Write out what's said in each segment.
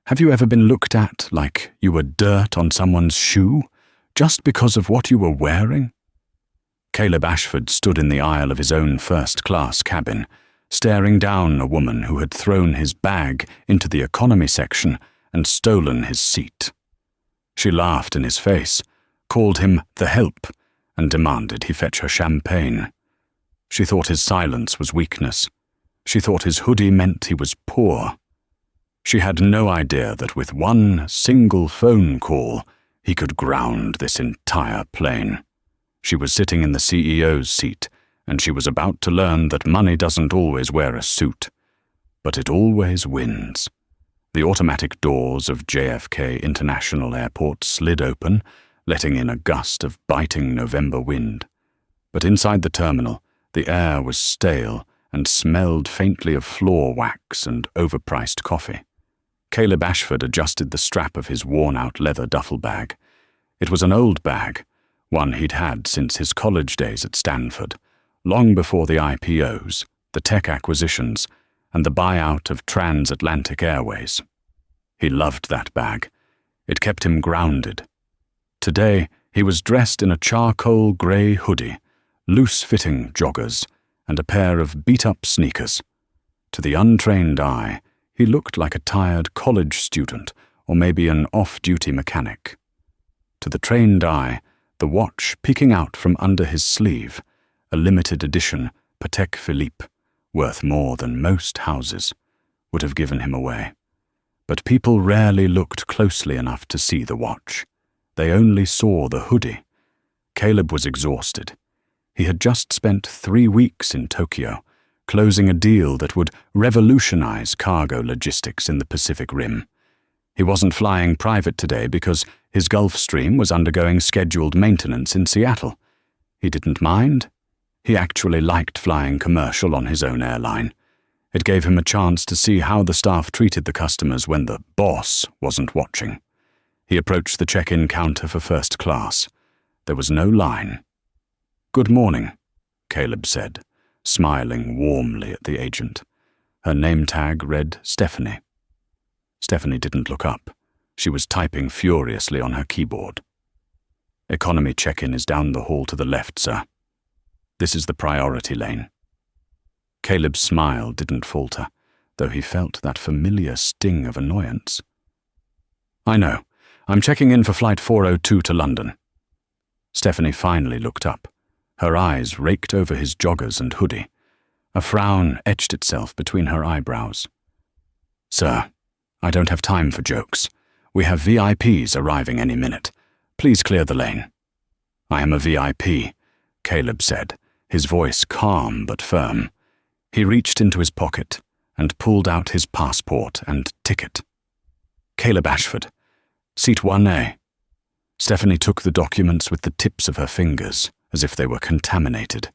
Have you ever been looked at like you were dirt on someone's shoe, just because of what you were wearing? Caleb Ashford stood in the aisle of his own first-class cabin, staring down a woman who had thrown his bag into the economy section and stolen his seat. She laughed in his face, called him the help, and demanded he fetch her champagne. She thought his silence was weakness. She thought his hoodie meant he was poor. She had no idea that with one single phone call, he could ground this entire plane. She was sitting in the CEO's seat, and she was about to learn that money doesn't always wear a suit, but it always wins. The automatic doors of JFK International Airport slid open, letting in a gust of biting November wind. But inside the terminal, the air was stale and smelled faintly of floor wax and overpriced coffee. Caleb Ashford adjusted the strap of his worn-out leather duffel bag. It was an old bag, one he'd had since his college days at Stanford, long before the IPOs, the tech acquisitions, and the buyout of Transatlantic Airways. He loved that bag. It kept him grounded. Today, he was dressed in a charcoal grey hoodie, loose-fitting joggers, and a pair of beat-up sneakers. To the untrained eye, he looked like a tired college student or maybe an off-duty mechanic. To the trained eye, the watch peeking out from under his sleeve, a limited edition Patek Philippe, worth more than most houses, would have given him away. But people rarely looked closely enough to see the watch. They only saw the hoodie. Caleb was exhausted. He had just spent 3 weeks in Tokyo, closing a deal that would revolutionize cargo logistics in the Pacific Rim. He wasn't flying private today because his Gulfstream was undergoing scheduled maintenance in Seattle. He didn't mind. He actually liked flying commercial on his own airline. It gave him a chance to see how the staff treated the customers when the boss wasn't watching. He approached the check-in counter for first class. There was no line. "Good morning," Caleb said, smiling warmly at the agent. Her name tag read Stephanie. Stephanie didn't look up. She was typing furiously on her keyboard. "Economy check-in is down the hall to the left, sir. This is the priority lane." Caleb's smile didn't falter, though he felt that familiar sting of annoyance. "I know. I'm checking in for Flight 402 to London." Stephanie finally looked up. Her eyes raked over his joggers and hoodie. A frown etched itself between her eyebrows. "Sir, I don't have time for jokes. We have VIPs arriving any minute. Please clear the lane." "I am a VIP," Caleb said, his voice calm but firm. He reached into his pocket and pulled out his passport and ticket. "Caleb Ashford, seat 1A. Stephanie took the documents with the tips of her fingers, as if they were contaminated.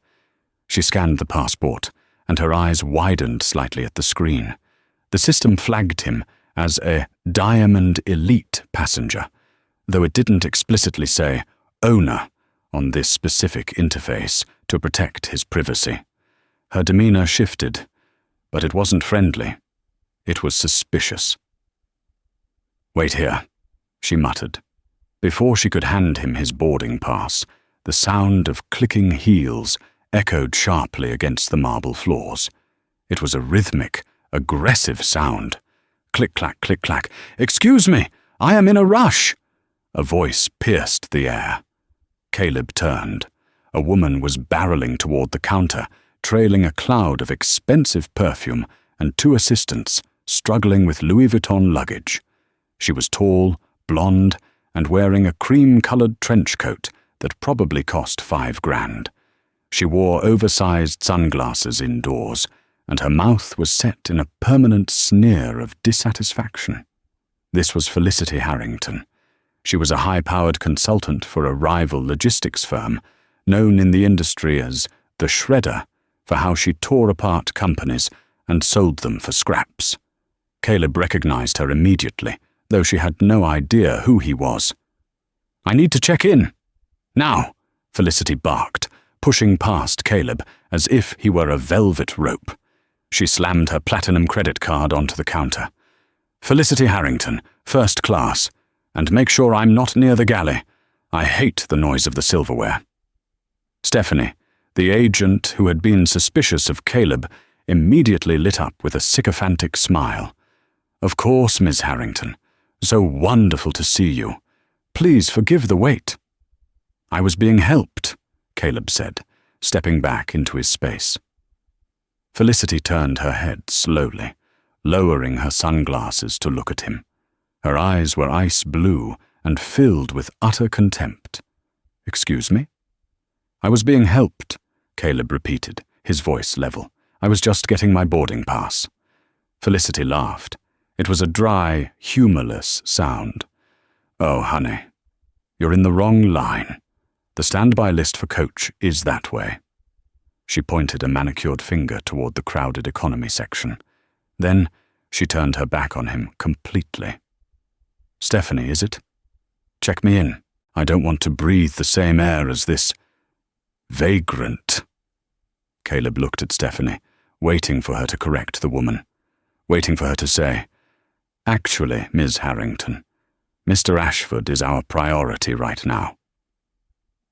She scanned the passport, and her eyes widened slightly at the screen. The system flagged him as a Diamond Elite passenger, though it didn't explicitly say owner on this specific interface to protect his privacy. Her demeanor shifted, but it wasn't friendly. It was suspicious. "Wait here," she muttered. Before she could hand him his boarding pass, the sound of clicking heels echoed sharply against the marble floors. It was a rhythmic, aggressive sound. Click-clack, click-clack. "Excuse me, I am in a rush!" A voice pierced the air. Caleb turned. A woman was barreling toward the counter, trailing a cloud of expensive perfume, and 2 assistants, struggling with Louis Vuitton luggage. She was tall, blonde, and wearing a cream-colored trench coat that probably cost $5,000. She wore oversized sunglasses indoors, and her mouth was set in a permanent sneer of dissatisfaction. This was Felicity Harrington. She was a high-powered consultant for a rival logistics firm, known in the industry as the Shredder, for how she tore apart companies and sold them for scraps. Caleb recognized her immediately, though she had no idea who he was. "I need to check in. Now," Felicity barked, pushing past Caleb as if he were a velvet rope. She slammed her platinum credit card onto the counter. Felicity Harrington, first class, and make sure I'm not near the galley. I hate the noise of the silverware. Stephanie, the agent who had been suspicious of Caleb, immediately lit up with a sycophantic smile. Of course, Miss Harrington. So wonderful to see you. Please forgive the wait. I was being helped, Caleb said, stepping back into his space. Felicity turned her head slowly, lowering her sunglasses to look at him. Her eyes were ice blue and filled with utter contempt. Excuse me? I was being helped, Caleb repeated, his voice level. I was just getting my boarding pass. Felicity laughed. It was a dry, humorless sound. Oh, honey, you're in the wrong line. The standby list for coach is that way. She pointed a manicured finger toward the crowded economy section. Then she turned her back on him completely. Stephanie, is it? Check me in. I don't want to breathe the same air as this vagrant. Caleb looked at Stephanie, waiting for her to correct the woman, waiting for her to say, Actually, Ms. Harrington, Mr. Ashford is our priority right now.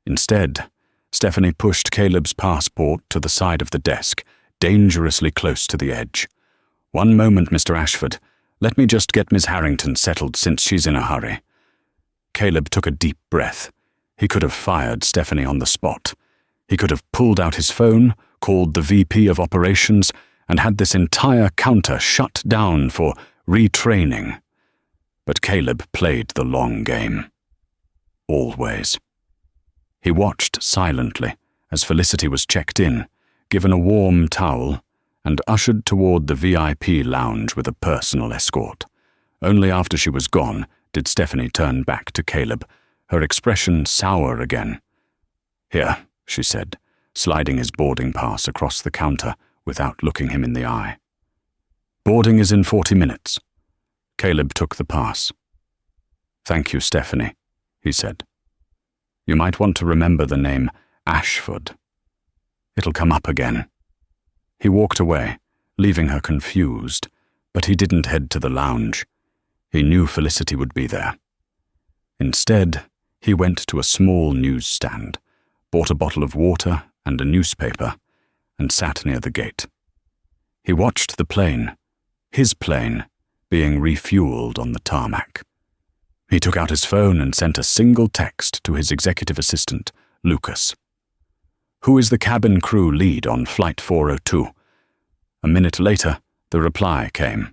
Instead, Stephanie pushed Caleb's passport to the side of the desk, dangerously close to the edge. One moment, Mr. Ashford. Let me just get Miss Harrington settled since she's in a hurry. Caleb took a deep breath. He could have fired Stephanie on the spot. He could have pulled out his phone, called the VP of operations, and had this entire counter shut down for retraining. But Caleb played the long game. Always. He watched silently as Felicity was checked in, given a warm towel, and ushered toward the VIP lounge with a personal escort. Only after she was gone did Stephanie turn back to Caleb, her expression sour again. Here, she said, sliding his boarding pass across the counter without looking him in the eye. Boarding is in 40 minutes. Caleb took the pass. Thank you, Stephanie, he said. You might want to remember the name Ashford. It'll come up again. He walked away, leaving her confused, but he didn't head to the lounge. He knew Felicity would be there. Instead, he went to a small newsstand, bought a bottle of water and a newspaper, and sat near the gate. He watched the plane, his plane, being refueled on the tarmac. He took out his phone and sent a single text to his executive assistant, Lucas. Who is the cabin crew lead on Flight 402? A minute later, the reply came.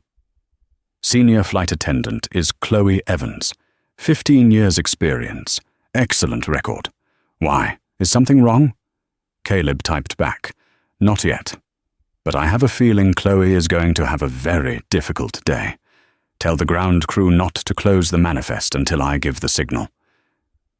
Senior flight attendant is Chloe Evans, 15 years experience, excellent record. Why, is something wrong? Caleb typed back, not yet. But I have a feeling Chloe is going to have a very difficult day. Tell the ground crew not to close the manifest until I give the signal.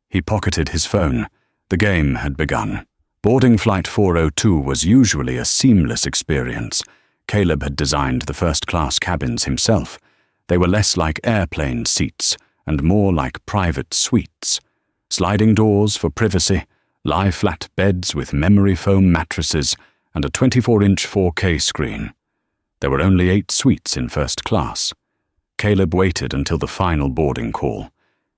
He pocketed his phone. The game had begun. Boarding Flight 402 was usually a seamless experience. Caleb had designed the first-class cabins himself. They were less like airplane seats and more like private suites. Sliding doors for privacy, lie-flat beds with memory foam mattresses, and a 24-inch 4K screen. There were only 8 suites in first class. Caleb waited until the final boarding call.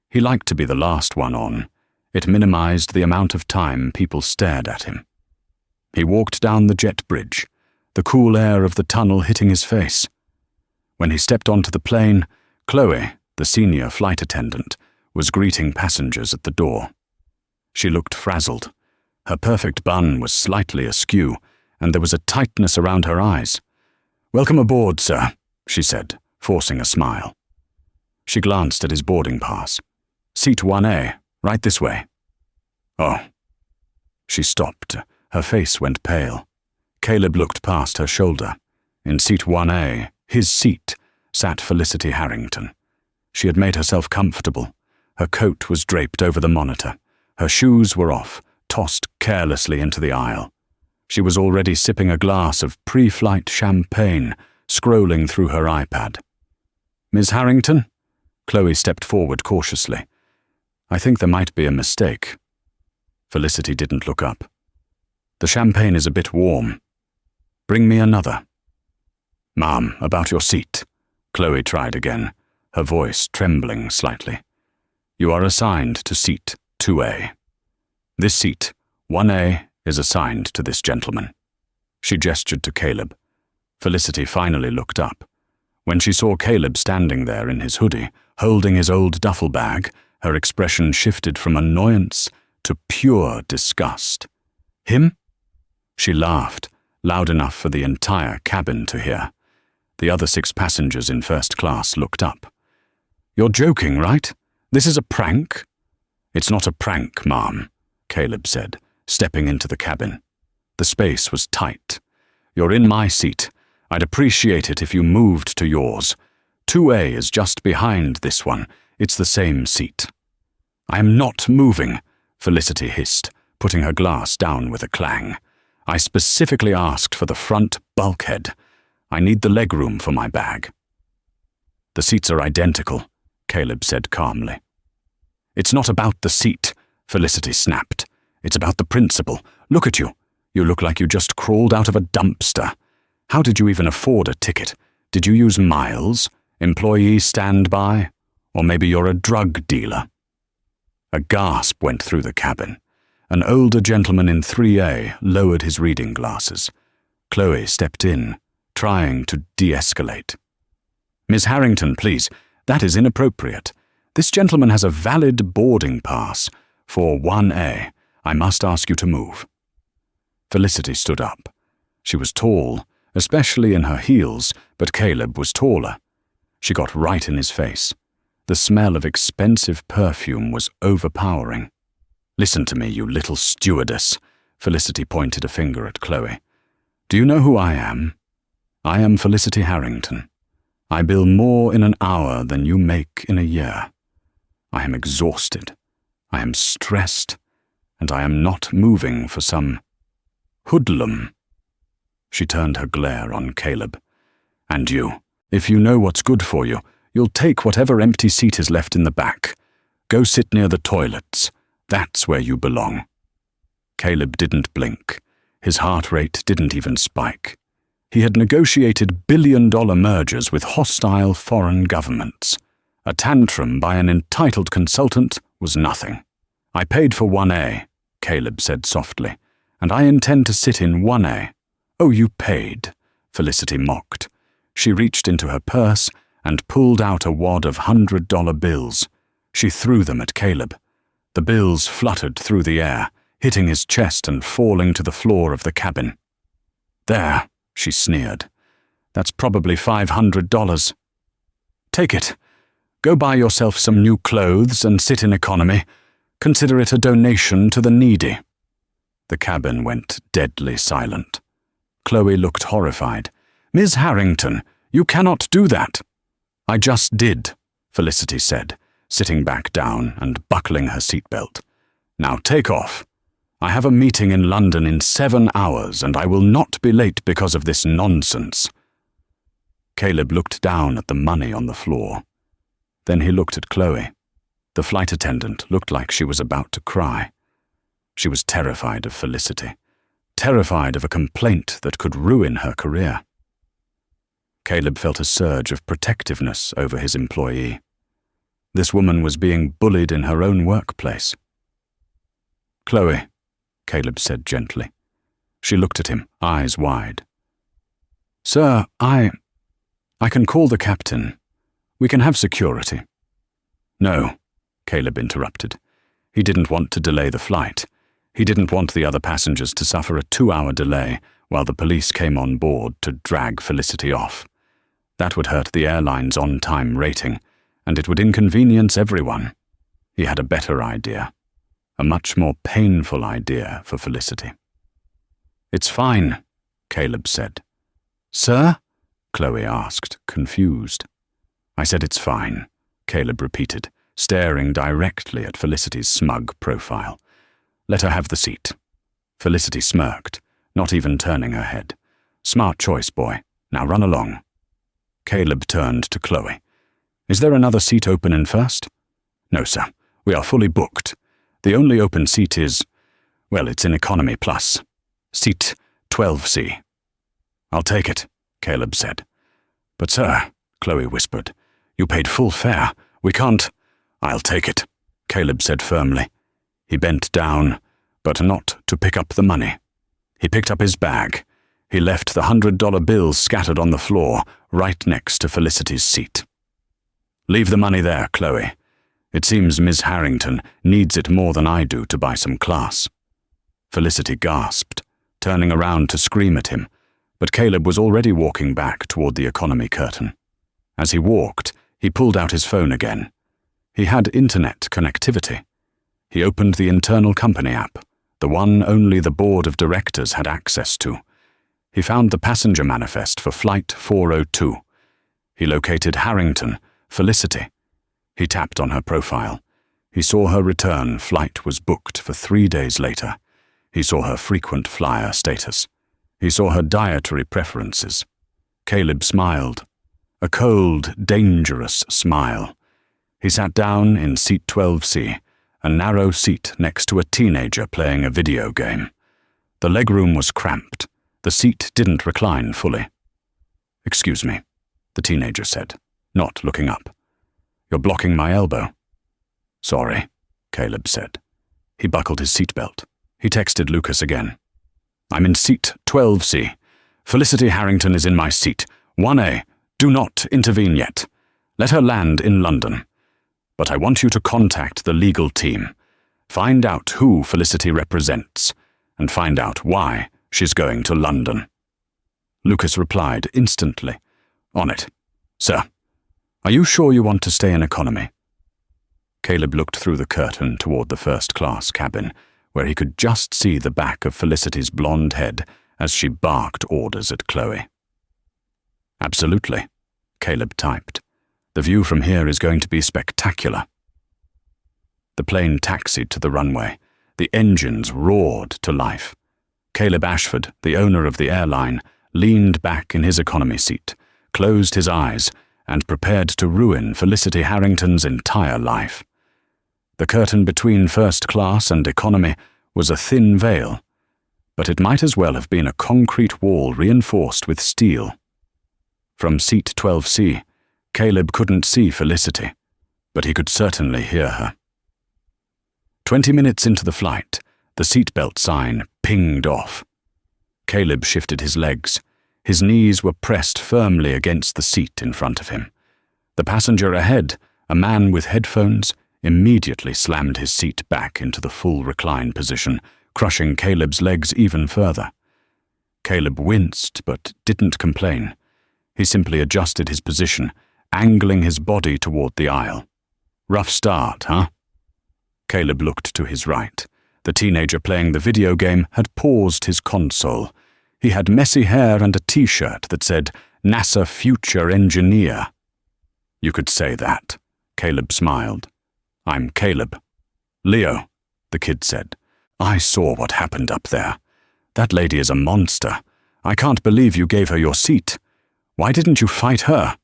He liked to be the last one on. It minimized the amount of time people stared at him. He walked down the jet bridge, the cool air of the tunnel hitting his face. When he stepped onto the plane, Chloe, the senior flight attendant, was greeting passengers at the door. She looked frazzled. Her perfect bun was slightly askew, and there was a tightness around her eyes. "Welcome aboard, sir," she said, forcing a smile. She glanced at his boarding pass. "Seat 1A, right this way." "Oh." She stopped. Her face went pale. Caleb looked past her shoulder. In seat 1A, his seat, sat Felicity Harrington. She had made herself comfortable. Her coat was draped over the monitor. Her shoes were off, tossed carelessly into the aisle. She was already sipping a glass of pre-flight champagne, scrolling through her iPad. "Ms. Harrington?" Chloe stepped forward cautiously. "I think there might be a mistake." Felicity didn't look up. "The champagne is a bit warm. Bring me another." "Ma'am, about your seat," Chloe tried again, her voice trembling slightly. "You are assigned to seat 2A. This seat, 1A, is assigned to this gentleman." She gestured to Caleb. Felicity finally looked up. When she saw Caleb standing there in his hoodie, holding his old duffel bag, her expression shifted from annoyance to pure disgust. "Him?" She laughed, loud enough for the entire cabin to hear. The other 6 passengers in first class looked up. "You're joking, right? This is a prank?" "It's not a prank, ma'am," Caleb said, stepping into the cabin. The space was tight. "You're in my seat. I'd appreciate it if you moved to yours. 2A is just behind this one. It's the same seat." "I am not moving," Felicity hissed, putting her glass down with a clang. "I specifically asked for the front bulkhead. I need the legroom for my bag." "The seats are identical," Caleb said calmly. "It's not about the seat," Felicity snapped. "It's about the principle. Look at you. You look like you just crawled out of a dumpster. How did you even afford a ticket? Did you use miles? Employee standby? Or maybe you're a drug dealer?" A gasp went through the cabin. An older gentleman in 3A lowered his reading glasses. Chloe stepped in, trying to de-escalate. "Miss Harrington, please, that is inappropriate. This gentleman has a valid boarding pass for 1A. I must ask you to move." Felicity stood up. She was tall, especially in her heels, but Caleb was taller. She got right in his face. The smell of expensive perfume was overpowering. "Listen to me, you little stewardess," Felicity pointed a finger at Chloe. "Do you know who I am? I am Felicity Harrington. I bill more in an hour than you make in a year. I am exhausted. I am stressed. And I am not moving for some hoodlum." She turned her glare on Caleb. "And you, if you know what's good for you, you'll take whatever empty seat is left in the back. Go sit near the toilets. That's where you belong." Caleb didn't blink. His heart rate didn't even spike. He had negotiated billion-dollar mergers with hostile foreign governments. A tantrum by an entitled consultant was nothing. "I paid for 1A, Caleb said softly, "and I intend to sit in 1A. "Oh, you paid," Felicity mocked. She reached into her purse and pulled out a wad of $100 bills. She threw them at Caleb. The bills fluttered through the air, hitting his chest and falling to the floor of the cabin. "There," she sneered. "That's probably $500. Take it. Go buy yourself some new clothes and sit in economy. Consider it a donation to the needy." The cabin went deadly silent. Chloe looked horrified. "Ms. Harrington, you cannot do that." "I just did," Felicity said, sitting back down and buckling her seatbelt. "Now take off. I have a meeting in London in 7 hours, and I will not be late because of this nonsense." Caleb looked down at the money on the floor. Then he looked at Chloe. The flight attendant looked like she was about to cry. She was terrified of Felicity, terrified of a complaint that could ruin her career. Caleb felt a surge of protectiveness over his employee. This woman was being bullied in her own workplace. "Chloe," Caleb said gently. She looked at him, eyes wide. "Sir, I can call the captain. We can have security." "No," Caleb interrupted. He didn't want to delay the flight. He didn't want the other passengers to suffer a 2-hour delay while the police came on board to drag Felicity off. That would hurt the airline's on-time rating, and it would inconvenience everyone. He had a better idea, a much more painful idea for Felicity. "It's fine," Caleb said. "Sir?" Chloe asked, confused. "I said it's fine," Caleb repeated, staring directly at Felicity's smug profile. "Let her have the seat." Felicity smirked, not even turning her head. "Smart choice, boy. Now run along." Caleb turned to Chloe. "Is there another seat open in first?" "No, sir. We are fully booked. The only open seat is, well, it's in Economy Plus. Seat 12C. "I'll take it," Caleb said. "But, sir," Chloe whispered. "You paid full fare. We can't—" "I'll take it," Caleb said firmly. He bent down, but not to pick up the money. He picked up his bag. He left the $100 bills scattered on the floor, right next to Felicity's seat. "Leave the money there, Chloe. It seems Miss Harrington needs it more than I do to buy some class." Felicity gasped, turning around to scream at him, but Caleb was already walking back toward the economy curtain. As he walked, he pulled out his phone again. He had internet connectivity. He opened the internal company app, the one only the board of directors had access to. He found the passenger manifest for Flight 402. He located Harrington, Felicity. He tapped on her profile. He saw her return flight was booked for 3 days later. He saw her frequent flyer status. He saw her dietary preferences. Caleb smiled. A cold, dangerous smile. He sat down in seat 12C, a narrow seat next to a teenager playing a video game. The legroom was cramped. The seat didn't recline fully. "Excuse me," the teenager said, not looking up. "You're blocking my elbow." "Sorry," Caleb said. He buckled his seatbelt. He texted Lucas again. "I'm in seat 12C. Felicity Harrington is in my seat. 1A. Do not intervene yet. Let her land in London. But I want you to contact the legal team. Find out who Felicity represents, and find out why she's going to London." Lucas replied instantly. "On it. Sir. Are you sure you want to stay in economy?" Caleb looked through the curtain toward the first-class cabin, where he could just see the back of Felicity's blonde head as she barked orders at Chloe. "Absolutely," Caleb typed. "The view from here is going to be spectacular." The plane taxied to the runway. The engines roared to life. Caleb Ashford, the owner of the airline, leaned back in his economy seat, closed his eyes, and prepared to ruin Felicity Harrington's entire life. The curtain between first class and economy was a thin veil, but it might as well have been a concrete wall reinforced with steel. From seat 12C, Caleb couldn't see Felicity, but he could certainly hear her. 20 minutes into the flight, the seatbelt sign pinged off. Caleb shifted his legs. His knees were pressed firmly against the seat in front of him. The passenger ahead, a man with headphones, immediately slammed his seat back into the full recline position, crushing Caleb's legs even further. Caleb winced but didn't complain. He simply adjusted his position, angling his body toward the aisle. "Rough start, huh?" Caleb looked to his right. The teenager playing the video game had paused his console. He had messy hair and a t-shirt that said, "NASA Future Engineer." "You could say that," Caleb smiled. "I'm Caleb." "Leo," the kid said. "I saw what happened up there. That lady is a monster. I can't believe you gave her your seat. Why didn't you fight her?"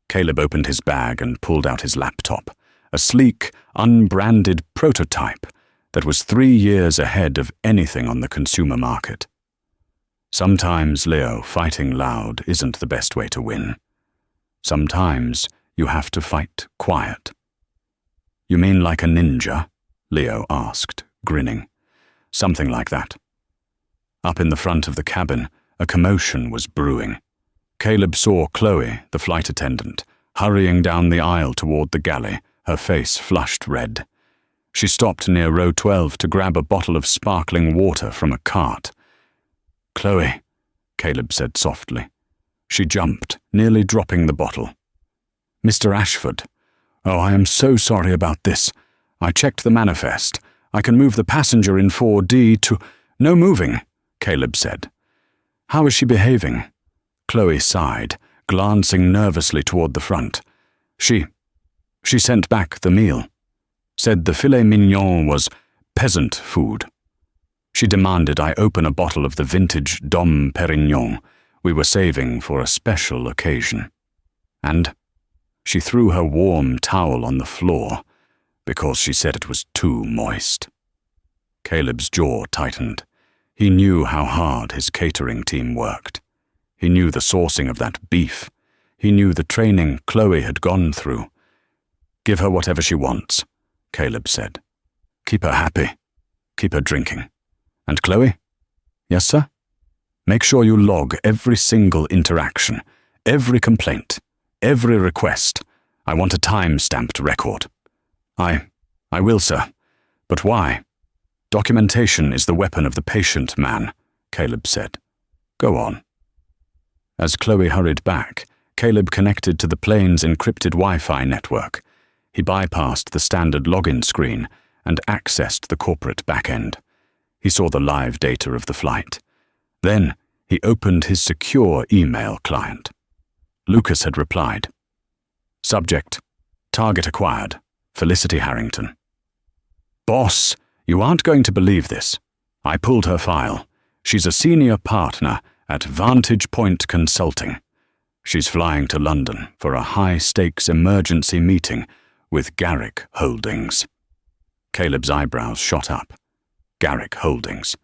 Caleb opened his bag and pulled out his laptop, a sleek, unbranded prototype that was 3 years ahead of anything on the consumer market. "Sometimes, Leo, fighting loud isn't the best way to win. Sometimes you have to fight quiet." "You mean like a ninja?" Leo asked, grinning. "Something like that." Up in the front of the cabin, a commotion was brewing. Caleb saw Chloe, the flight attendant, hurrying down the aisle toward the galley, her face flushed red. She stopped near row 12 to grab a bottle of sparkling water from a cart. "Chloe," Caleb said softly. She jumped, nearly dropping the bottle. "Mr. Ashford. Oh, I am so sorry about this. I checked the manifest. I can move the passenger in 4D to—" "No moving," Caleb said. "How is she behaving?" Chloe sighed, glancing nervously toward the front. She sent back the meal. Said the filet mignon was peasant food. She demanded I open a bottle of the vintage Dom Perignon we were saving for a special occasion. And she threw her warm towel on the floor because she said it was too moist. Caleb's jaw tightened. He knew how hard his catering team worked. He knew the sourcing of that beef. He knew the training Chloe had gone through. "Give her whatever she wants," Caleb said. "Keep her happy. Keep her drinking. And Chloe?" "Yes, sir?" "Make sure you log every single interaction, every complaint, every request. I want a time-stamped record." I will, sir. But why?" "Documentation is the weapon of the patient man," Caleb said. "Go on." As Chloe hurried back, Caleb connected to the plane's encrypted Wi-Fi network. He bypassed the standard login screen and accessed the corporate backend. He saw the live data of the flight. Then he opened his secure email client. Lucas had replied. Subject: Target acquired. Felicity Harrington. "Boss, you aren't going to believe this. I pulled her file. She's a senior partner at Vantage Point Consulting. She's flying to London for a high-stakes emergency meeting with Garrick Holdings." Caleb's eyebrows shot up. Garrick Holdings.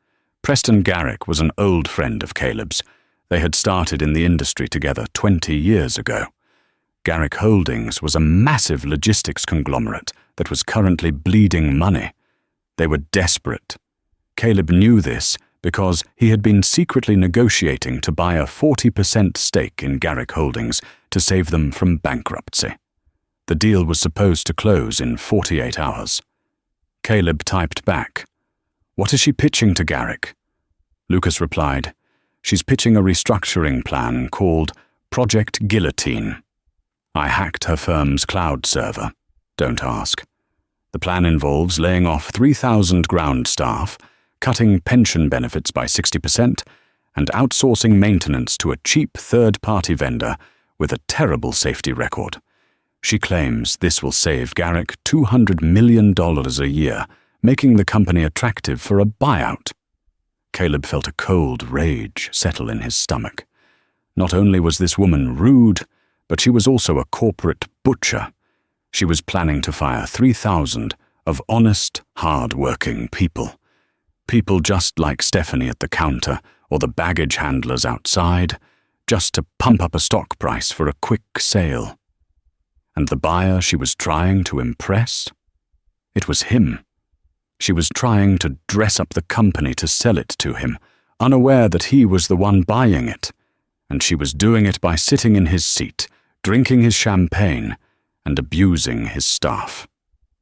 Preston Garrick was an old friend of Caleb's. They had started in the industry together 20 years ago. Garrick Holdings was a massive logistics conglomerate that was currently bleeding money. They were desperate. Caleb knew this because he had been secretly negotiating to buy a 40% stake in Garrick Holdings to save them from bankruptcy. The deal was supposed to close in 48 hours. Caleb typed back, "What is she pitching to Garrick?" Lucas replied, "She's pitching a restructuring plan called Project Guillotine. I hacked her firm's cloud server. Don't ask. The plan involves laying off 3,000 ground staff, cutting pension benefits by 60%, and outsourcing maintenance to a cheap third-party vendor with a terrible safety record. She claims this will save Garrick $200 million a year, making the company attractive for a buyout." Caleb felt a cold rage settle in his stomach. Not only was this woman rude, but she was also a corporate butcher. She was planning to fire 3,000 of honest, hard-working people. People just like Stephanie at the counter or the baggage handlers outside, just to pump up a stock price for a quick sale. And the buyer she was trying to impress? It was him. She was trying to dress up the company to sell it to him, unaware that he was the one buying it. And she was doing it by sitting in his seat, drinking his champagne, and abusing his staff.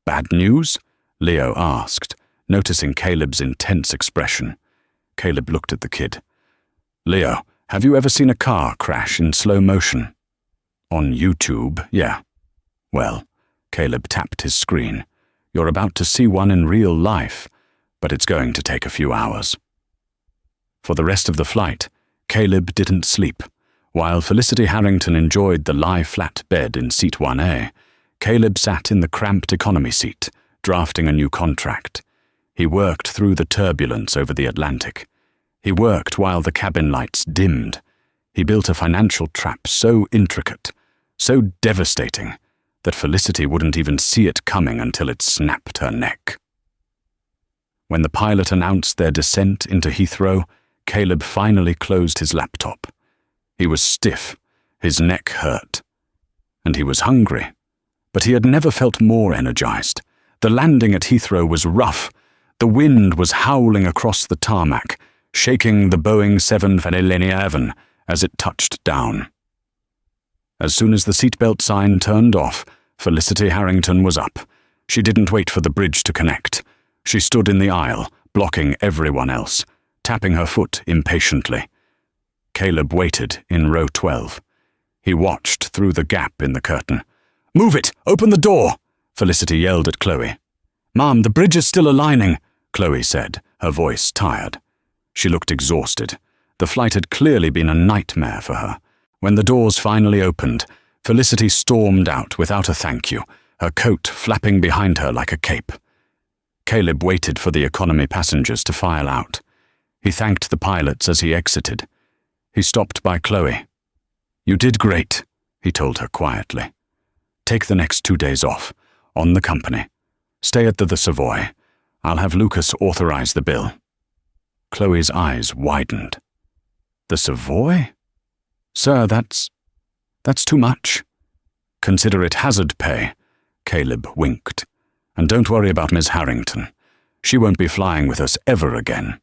"Bad news?" Leo asked, noticing Caleb's intense expression. Caleb looked at the kid. "Leo, have you ever seen a car crash in slow motion?" "On YouTube, yeah." "Well," Caleb tapped his screen, "you're about to see one in real life, but it's going to take a few hours." For the rest of the flight, Caleb didn't sleep. While Felicity Harrington enjoyed the lie-flat bed in seat 1A, Caleb sat in the cramped economy seat, drafting a new contract. He worked through the turbulence over the Atlantic. He worked while the cabin lights dimmed. He built a financial trap so intricate, so devastating, that Felicity wouldn't even see it coming until it snapped her neck. When the pilot announced their descent into Heathrow, Caleb finally closed his laptop. He was stiff, his neck hurt, and he was hungry. But he had never felt more energized. The landing at Heathrow was rough. The wind was howling across the tarmac, shaking the Boeing 747 as it touched down. As soon as the seatbelt sign turned off, Felicity Harrington was up. She didn't wait for the bridge to connect. She stood in the aisle, blocking everyone else, tapping her foot impatiently. Caleb waited in row 12. He watched through the gap in the curtain. "Move it! Open the door!" Felicity yelled at Chloe. "Mom, the bridge is still aligning," Chloe said, her voice tired. She looked exhausted. The flight had clearly been a nightmare for her. When the doors finally opened, Felicity stormed out without a thank you, her coat flapping behind her like a cape. Caleb waited for the economy passengers to file out. He thanked the pilots as he exited. He stopped by Chloe. "You did great," he told her quietly. "Take the next 2 days off, on the company. Stay at the Savoy. I'll have Lucas authorize the bill." Chloe's eyes widened. "The Savoy? Sir, that's..." That's too much. Consider it hazard pay, Caleb winked. And don't worry about Ms. Harrington. She won't be flying with us ever again.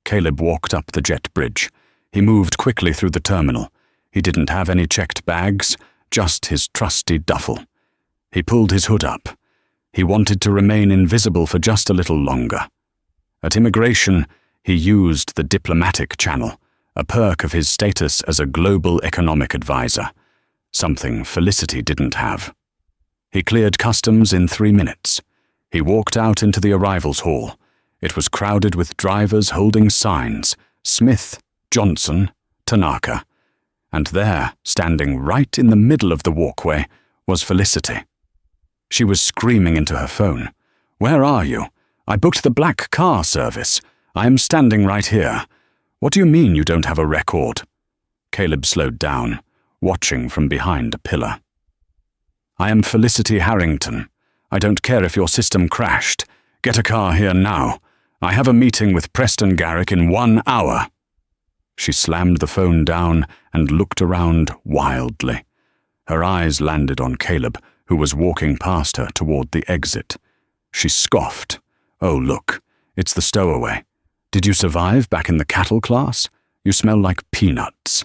Caleb walked up the jet bridge. He moved quickly through the terminal. He didn't have any checked bags, just his trusty duffel. He pulled his hood up. He wanted to remain invisible for just a little longer. At immigration, he used the diplomatic channel, a perk of his status as a global economic advisor, something Felicity didn't have. He cleared customs in 3 minutes. He walked out into the arrivals hall. It was crowded with drivers holding signs, Smith, Johnson, Tanaka. And there, standing right in the middle of the walkway, was Felicity. She was screaming into her phone. "Where are you? I booked the black car service. I am standing right here. What do you mean you don't have a record?" Caleb slowed down, watching from behind a pillar. "I am Felicity Harrington. I don't care if your system crashed. Get a car here now. I have a meeting with Preston Garrick in 1 hour." She slammed the phone down and looked around wildly. Her eyes landed on Caleb, who was walking past her toward the exit. She scoffed. "Oh, look, it's the stowaway. Did you survive back in the cattle class? You smell like peanuts."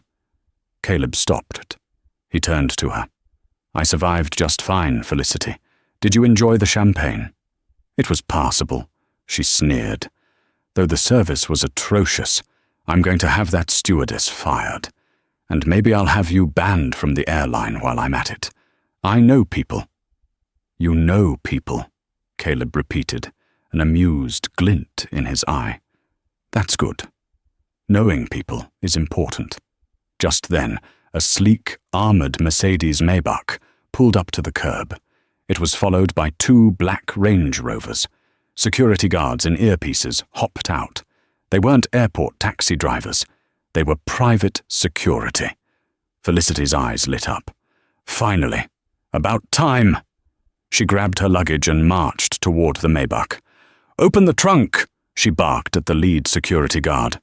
Caleb stopped. He turned to her. "I survived just fine, Felicity. Did you enjoy the champagne?" "It was passable," she sneered. "Though the service was atrocious, I'm going to have that stewardess fired. And maybe I'll have you banned from the airline while I'm at it. I know people." "You know people," Caleb repeated, an amused glint in his eye. "That's good. Knowing people is important." Just then, a sleek, armored Mercedes Maybach pulled up to the curb. It was followed by 2 black Range Rovers. Security guards in earpieces hopped out. They weren't airport taxi drivers. They were private security. Felicity's eyes lit up. Finally. About time. She grabbed her luggage and marched toward the Maybach. "Open the trunk," she barked at the lead security guard.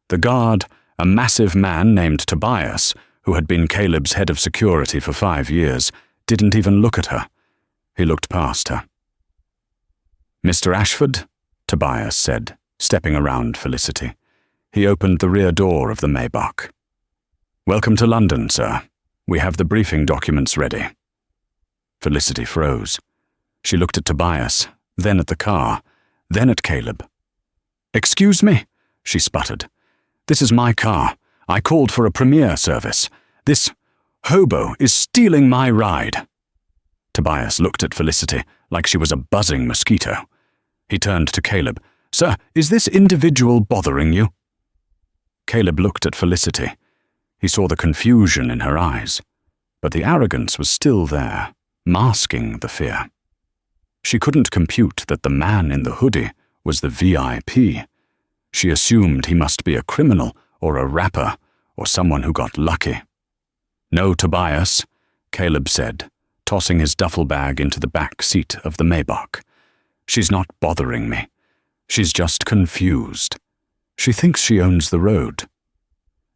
The guard, a massive man named Tobias, who had been Caleb's head of security for 5 years, didn't even look at her. He looked past her. "Mr. Ashford," Tobias said, stepping around Felicity. He opened the rear door of the Maybach. "Welcome to London, sir. We have the briefing documents ready." Felicity froze. She looked at Tobias, then at the car, then at Caleb. "Excuse me," she sputtered. "This is my car. I called for a premier service. This hobo is stealing my ride." Tobias looked at Felicity like she was a buzzing mosquito. He turned to Caleb. "Sir, is this individual bothering you?" Caleb looked at Felicity. He saw the confusion in her eyes, but the arrogance was still there, masking the fear. She couldn't compute that the man in the hoodie was the VIP. She assumed he must be a criminal or a rapper or someone who got lucky. "No, Tobias," Caleb said, tossing his duffel bag into the back seat of the Maybach. "She's not bothering me. She's just confused. She thinks she owns the road."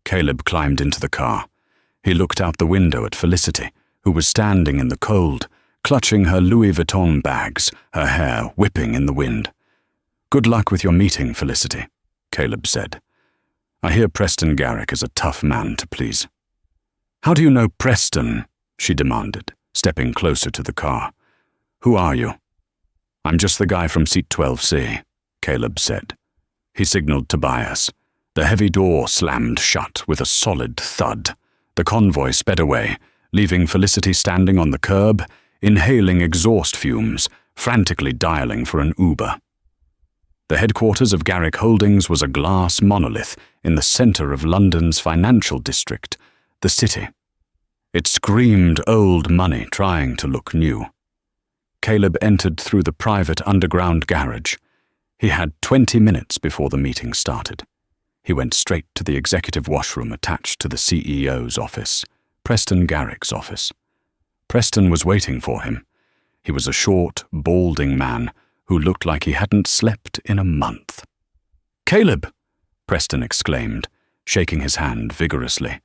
Caleb climbed into the car. He looked out the window at Felicity, who was standing in the cold, clutching her Louis Vuitton bags, her hair whipping in the wind. "Good luck with your meeting, Felicity," Caleb said. "I hear Preston Garrick is a tough man to please." "How do you know Preston?" she demanded, stepping closer to the car. "Who are you?" "I'm just the guy from seat 12C, Caleb said. He signaled Tobias. The heavy door slammed shut with a solid thud. The convoy sped away, leaving Felicity standing on the curb, inhaling exhaust fumes, frantically dialing for an Uber. The headquarters of Garrick Holdings was a glass monolith in the center of London's financial district, the City. It screamed old money trying to look new. Caleb entered through the private underground garage. He had 20 minutes before the meeting started. He went straight to the executive washroom attached to the CEO's office, Preston Garrick's office. Preston was waiting for him. He was a short, balding man who looked like he hadn't slept in a month. "Caleb!" Preston exclaimed, shaking his hand vigorously.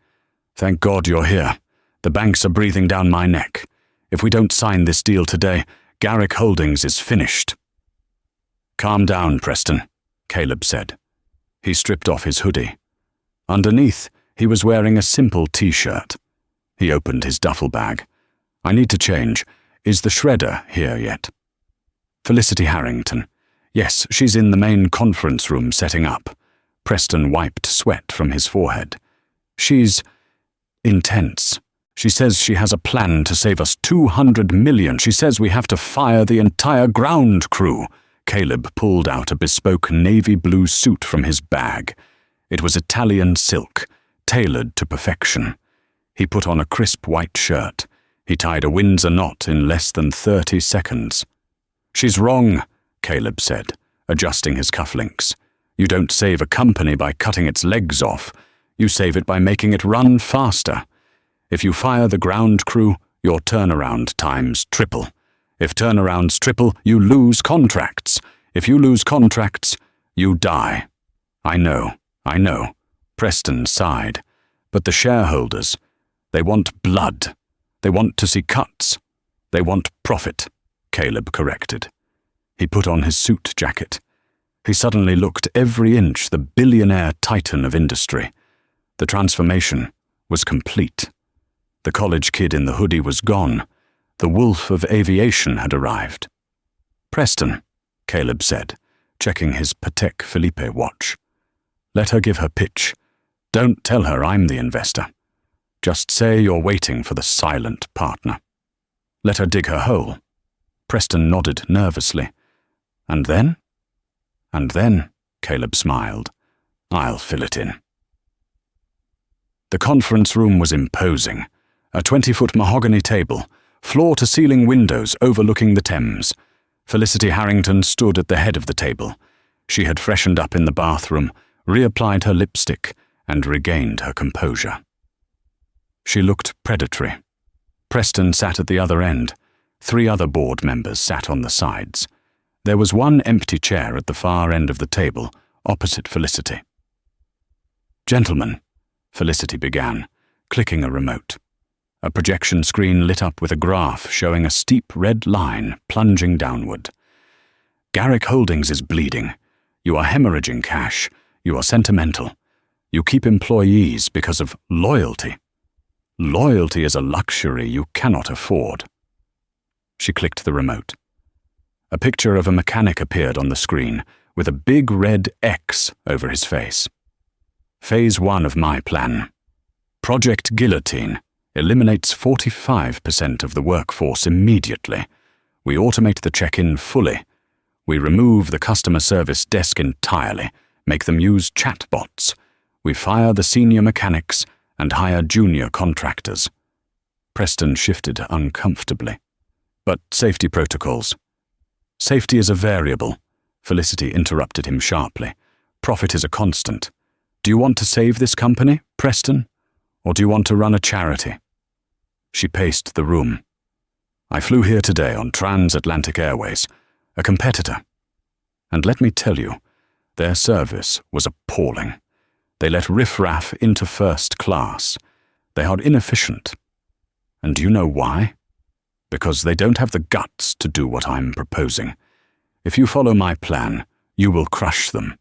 "Thank God you're here. The banks are breathing down my neck. If we don't sign this deal today, Garrick Holdings is finished." "Calm down, Preston," Caleb said. He stripped off his hoodie. Underneath, he was wearing a simple t-shirt. He opened his duffel bag. "I need to change. Is the shredder here yet?" "Felicity Harrington. Yes, she's in the main conference room setting up." Preston wiped sweat from his forehead. "She's intense. She says she has a plan to save us $200 million. She says we have to fire the entire ground crew." Caleb pulled out a bespoke navy blue suit from his bag. It was Italian silk, tailored to perfection. He put on a crisp white shirt. He tied a Windsor knot in less than 30 seconds. "She's wrong," Caleb said, adjusting his cufflinks. "You don't save a company by cutting its legs off. You save it by making it run faster. If you fire the ground crew, your turnaround times triple. If turnarounds triple, you lose contracts. If you lose contracts, you die." I know. Preston sighed. "But the shareholders, they want blood. They want to see cuts. They want profit," Caleb corrected. He put on his suit jacket. He suddenly looked every inch the billionaire titan of industry. The transformation was complete. The college kid in the hoodie was gone. The wolf of aviation had arrived. "Preston," Caleb said, checking his Patek Philippe watch. "Let her give her pitch. Don't tell her I'm the investor. Just say you're waiting for the silent partner. Let her dig her hole." Preston nodded nervously. "And then?" "And then," Caleb smiled, "I'll fill it in." The conference room was imposing. A 20-foot mahogany table, floor-to-ceiling windows overlooking the Thames. Felicity Harrington stood at the head of the table. She had freshened up in the bathroom, reapplied her lipstick, and regained her composure. She looked predatory. Preston sat at the other end. 3 other board members sat on the sides. There was one empty chair at the far end of the table, opposite Felicity. "Gentlemen," Felicity began, clicking a remote. A projection screen lit up with a graph showing a steep red line plunging downward. "Garrick Holdings is bleeding. You are hemorrhaging cash. You are sentimental. You keep employees because of loyalty. Loyalty is a luxury you cannot afford." She clicked the remote. A picture of a mechanic appeared on the screen, with a big red X over his face. "Phase 1 of my plan. Project Guillotine eliminates 45% of the workforce immediately. We automate the check-in fully. We remove the customer service desk entirely, make them use chatbots. We fire the senior mechanics and hire junior contractors." Preston shifted uncomfortably. "But safety protocols." "Safety is a variable," Felicity interrupted him sharply. "Profit is a constant. Do you want to save this company, Preston? Or do you want to run a charity?" She paced the room. "I flew here today on Transatlantic Airways, a competitor. And let me tell you, their service was appalling. They let riffraff into first class. They are inefficient. And do you know why? Because they don't have the guts to do what I'm proposing. If you follow my plan, you will crush them."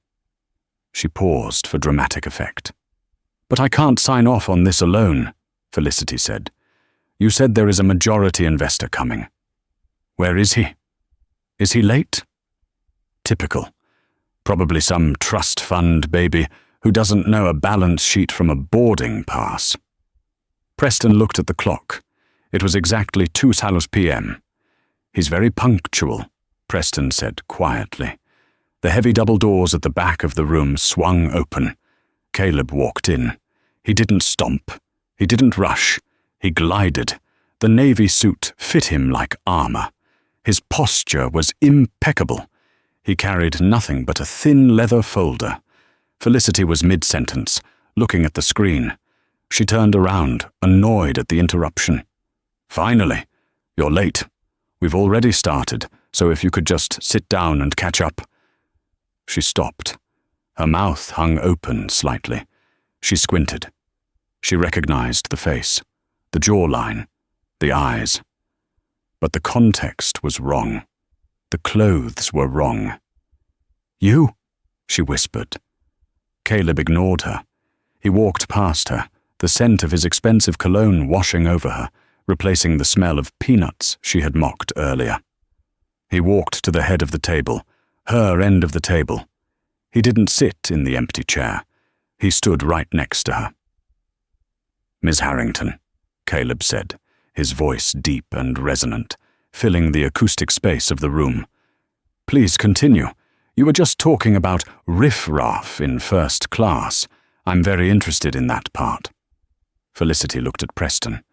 She paused for dramatic effect. "But I can't sign off on this alone," Felicity said. "You said there is a majority investor coming. Where is he? Is he late?" "Typical. Probably some trust fund baby who doesn't know a balance sheet from a boarding pass." Preston looked at the clock. It was exactly 2 p.m. "He's very punctual," Preston said quietly. The heavy double doors at the back of the room swung open. Caleb walked in. He didn't stomp. He didn't rush. He glided. The navy suit fit him like armor. His posture was impeccable. He carried nothing but a thin leather folder. Felicity was mid-sentence, looking at the screen. She turned around, annoyed at the interruption. "Finally, you're late. We've already started, so if you could just sit down and catch up." She stopped. Her mouth hung open slightly. She squinted. She recognized the face. the jawline, the eyes. But the context was wrong. The clothes were wrong. "You?" she whispered. Caleb ignored her. He walked past her, the scent of his expensive cologne washing over her, replacing the smell of peanuts she had mocked earlier. He walked to the head of the table, her end of the table. He didn't sit in the empty chair. He stood right next to her. "Miss Harrington," Caleb said, his voice deep and resonant, filling the acoustic space of the room. "Please continue. You were just talking about riff-raff in first class. I'm very interested in that part." Felicity looked at Preston.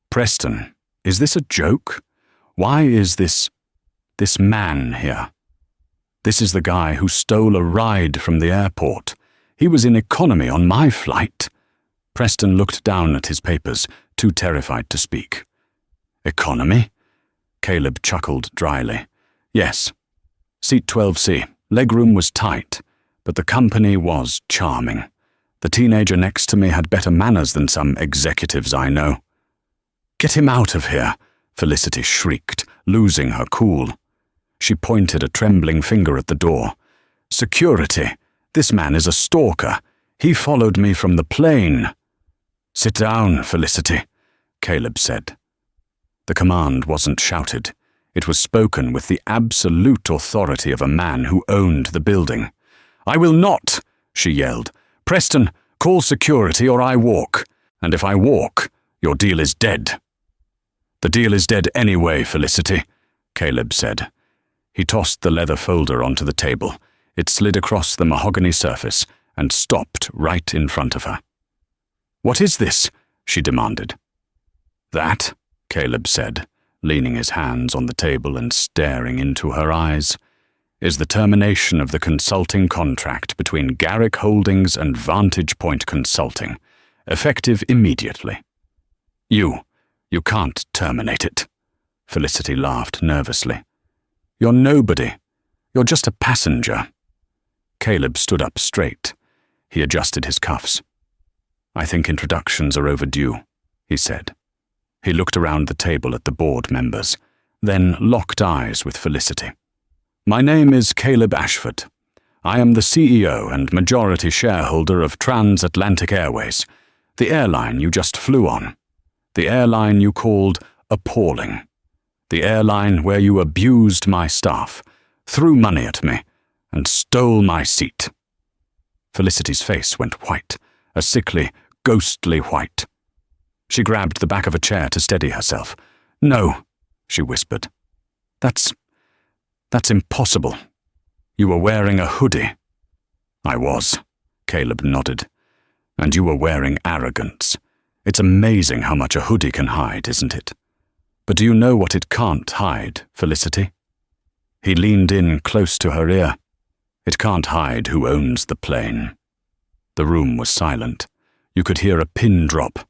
"Preston, is this a joke? Why is this man here? This is the guy who stole a ride from the airport. He was in economy on my flight." Preston looked down at his papers, too terrified to speak. "Economy?" Caleb chuckled dryly. "Yes. Seat 12C. Legroom was tight, but the company was charming. The teenager next to me had better manners than some executives I know." "Get him out of here," Felicity shrieked, losing her cool. She pointed a trembling finger at the door. "Security! This man is a stalker. He followed me from the plane." "Sit down, Felicity," Caleb said. The command wasn't shouted. It was spoken with the absolute authority of a man who owned the building. "I will not," she yelled. "Preston, call security or I walk. And if I walk, your deal is dead." "The deal is dead anyway, Felicity," Caleb said. He tossed the leather folder onto the table. It slid across the mahogany surface and stopped right in front of her. "What is this?" she demanded. "That," Caleb said, leaning his hands on the table and staring into her eyes, "is the termination of the consulting contract between Garrick Holdings and Vantage Point Consulting, effective immediately." You can't terminate it." Felicity laughed nervously. "You're nobody. You're just a passenger." Caleb stood up straight. He adjusted his cuffs. "I think introductions are overdue," he said. He looked around the table at the board members, then locked eyes with Felicity. "My name is Caleb Ashford. I am the CEO and majority shareholder of Transatlantic Airways, the airline you just flew on, the airline you called appalling, the airline where you abused my staff, threw money at me, and stole my seat." Felicity's face went white, a sickly, ghostly white. She grabbed the back of a chair to steady herself. "No," she whispered. That's impossible. You were wearing a hoodie." "I was," Caleb nodded. "And you were wearing arrogance. It's amazing how much a hoodie can hide, isn't it? But do you know what it can't hide, Felicity?" He leaned in close to her ear. "It can't hide who owns the plane." The room was silent. You could hear a pin drop.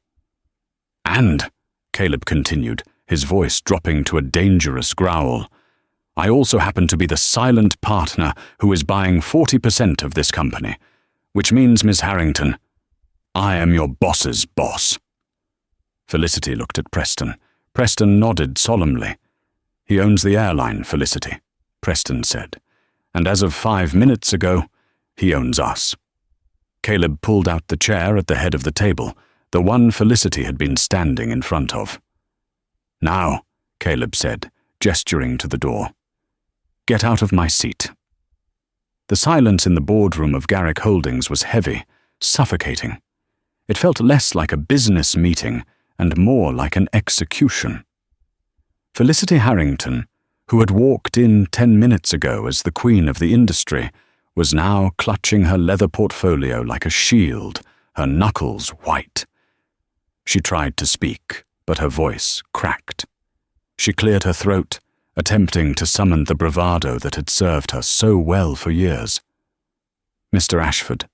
"And," Caleb continued, his voice dropping to a dangerous growl, "I also happen to be the silent partner who is buying 40% of this company, which means, Miss Harrington, I am your boss's boss." Felicity looked at Preston. Preston nodded solemnly. "He owns the airline, Felicity," Preston said. "And as of 5 minutes ago, he owns us." Caleb pulled out the chair at the head of the table, the one Felicity had been standing in front of. "Now," Caleb said, gesturing to the door, "get out of my seat." The silence in the boardroom of Garrick Holdings was heavy, suffocating. It felt less like a business meeting and more like an execution. Felicity Harrington, who had walked in 10 minutes ago as the queen of the industry, was now clutching her leather portfolio like a shield, her knuckles white. She tried to speak, but her voice cracked. She cleared her throat, attempting to summon the bravado that had served her so well for years. "Mr. Ashford,"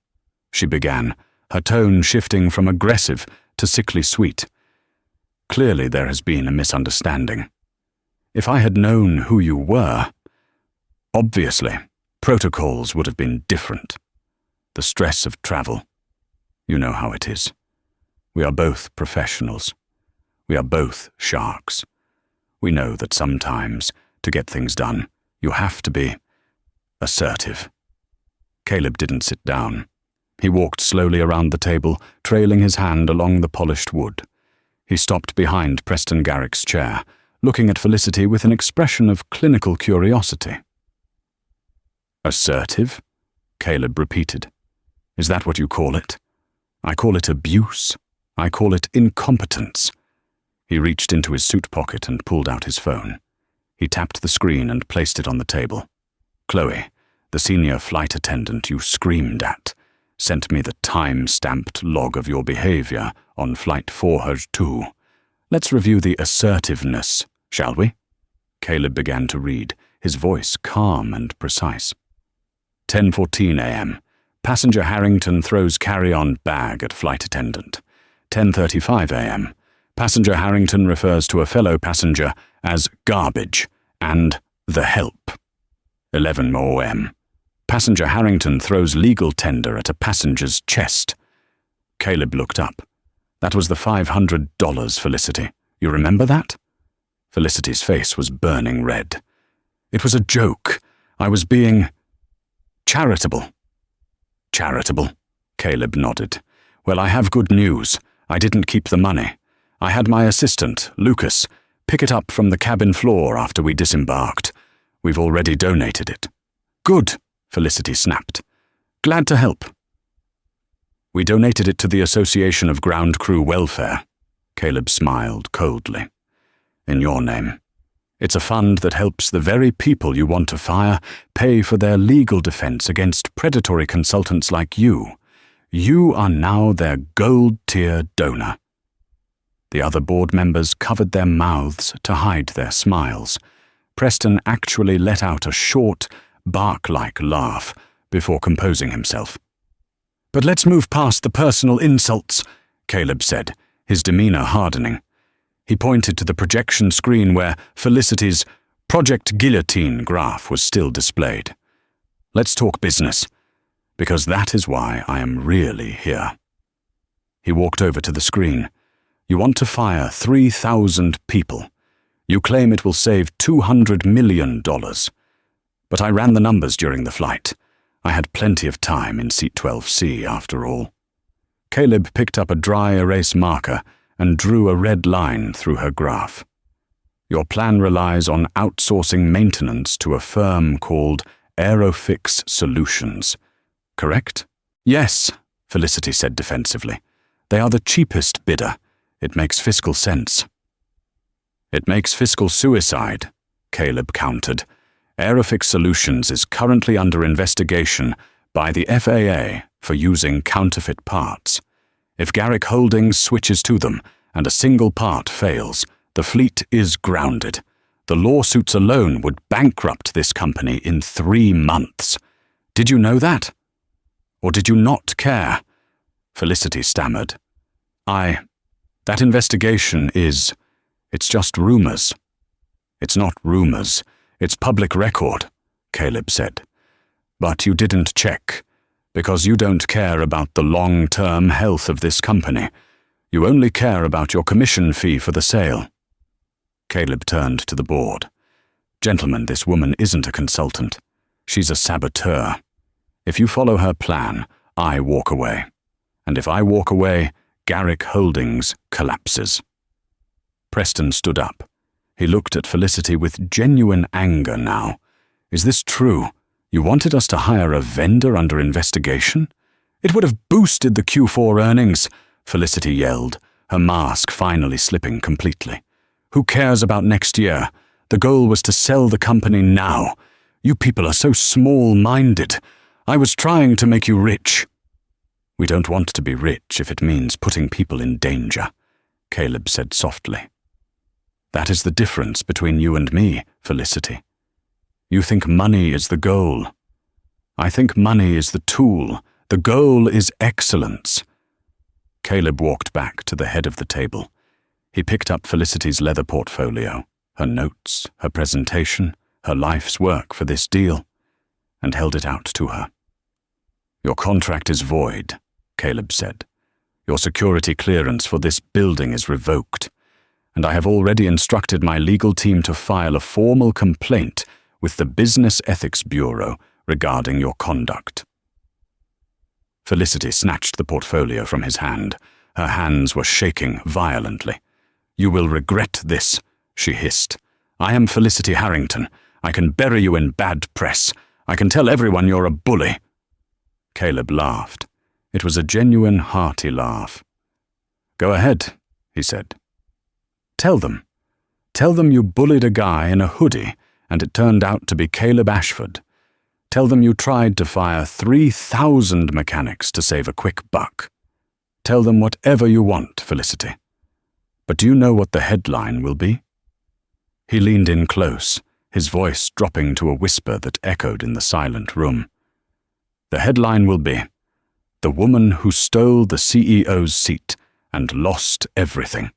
she began, her tone shifting from aggressive to sickly sweet. "Clearly there has been a misunderstanding. If I had known who you were, obviously, protocols would have been different. The stress of travel. You know how it is. We are both professionals. We are both sharks. We know that sometimes, to get things done, you have to be assertive. Caleb didn't sit down. He walked slowly around the table, trailing his hand along the polished wood. He stopped behind Preston Garrick's chair, looking at Felicity with an expression of clinical curiosity. Assertive? Caleb repeated. Is that what you call it? I call it abuse. I call it incompetence. He reached into his suit pocket and pulled out his phone. He tapped the screen and placed it on the table. Chloe, the senior flight attendant you screamed at, sent me the time-stamped log of your behavior on Flight 402. Let's review the assertiveness, shall we? Caleb began to read, his voice calm and precise. 10:14 a.m. Passenger Harrington throws carry-on bag at flight attendant. 10:35 a.m. Passenger Harrington refers to a fellow passenger as garbage and the help. 11 a.m. Passenger Harrington throws legal tender at a passenger's chest. Caleb looked up. That was the $500, Felicity. You remember that? Felicity's face was burning red. It was a joke. I was being charitable. Charitable? Caleb nodded. Well, I have good news. I didn't keep the money. I had my assistant, Lucas, pick it up from the cabin floor after we disembarked. We've already donated it. Good, Felicity snapped. Glad to help. We donated it to the Association of Ground Crew Welfare. Caleb smiled coldly. In your name. It's a fund that helps the very people you want to fire pay for their legal defense against predatory consultants like you. You are now their gold-tier donor. The other board members covered their mouths to hide their smiles. Preston actually let out a short, bark-like laugh before composing himself. But let's move past the personal insults, Caleb said, his demeanor hardening. He pointed to the projection screen where Felicity's Project Guillotine graph was still displayed. Let's talk business, because that is why I am really here. He walked over to the screen. You want to fire 3,000 people. You claim it will save $200 million. But I ran the numbers during the flight. I had plenty of time in seat 12C after all. Caleb picked up a dry erase marker and drew a red line through her graph. Your plan relies on outsourcing maintenance to a firm called Aerofix Solutions. Correct? Yes, Felicity said defensively. They are the cheapest bidder. It makes fiscal sense. It makes fiscal suicide, Caleb countered. Aerofix Solutions is currently under investigation by the FAA for using counterfeit parts. If Garrick Holdings switches to them and a single part fails, the fleet is grounded. The lawsuits alone would bankrupt this company in 3 months. Did you know that? Or did you not care? Felicity stammered. That investigation it's just rumors. It's not rumors. It's public record, Caleb said. But you didn't check, because you don't care about the long-term health of this company. You only care about your commission fee for the sale. Caleb turned to the board. Gentlemen, this woman isn't a consultant. She's a saboteur. If you follow her plan, I walk away. And if I walk away, Garrick Holdings collapses. Preston stood up. He looked at Felicity with genuine anger now. Is this true? You wanted us to hire a vendor under investigation? It would have boosted the Q4 earnings, Felicity yelled, her mask finally slipping completely. Who cares about next year? The goal was to sell the company now. You people are so small-minded. I was trying to make you rich. We don't want to be rich if it means putting people in danger, Caleb said softly. That is the difference between you and me, Felicity. You think money is the goal. I think money is the tool. The goal is excellence. Caleb walked back to the head of the table. He picked up Felicity's leather portfolio, her notes, her presentation, her life's work for this deal, and held it out to her. Your contract is void, Caleb said. Your security clearance for this building is revoked. and I have already instructed my legal team to file a formal complaint with the Business Ethics Bureau regarding your conduct." Felicity snatched the portfolio from his hand. Her hands were shaking violently. "You will regret this," she hissed. "I am Felicity Harrington. I can bury you in bad press. I can tell everyone you're a bully." Caleb laughed. It was a genuine, hearty laugh. "Go ahead," he said. "Tell them. Tell them you bullied a guy in a hoodie and it turned out to be Caleb Ashford. Tell them you tried to fire 3,000 mechanics to save a quick buck. Tell them whatever you want, Felicity. But do you know what the headline will be?" He leaned in close, his voice dropping to a whisper that echoed in the silent room. "The headline will be, 'The woman who stole the CEO's seat and lost everything.'"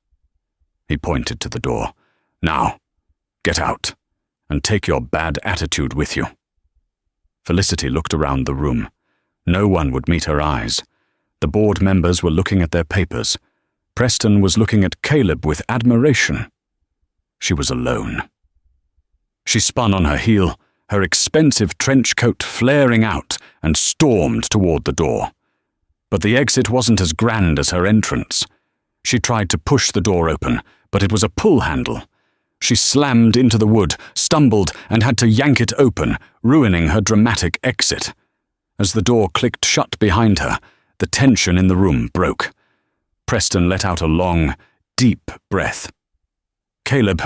He pointed to the door. "Now, get out, and take your bad attitude with you." Felicity looked around the room. No one would meet her eyes. The board members were looking at their papers. Preston was looking at Caleb with admiration. She was alone. She spun on her heel, her expensive trench coat flaring out, and stormed toward the door. But the exit wasn't as grand as her entrance. She tried to push the door open, but it was a pull handle. She slammed into the wood, stumbled, and had to yank it open, ruining her dramatic exit. As the door clicked shut behind her, the tension in the room broke. Preston let out a long, deep breath. "Caleb,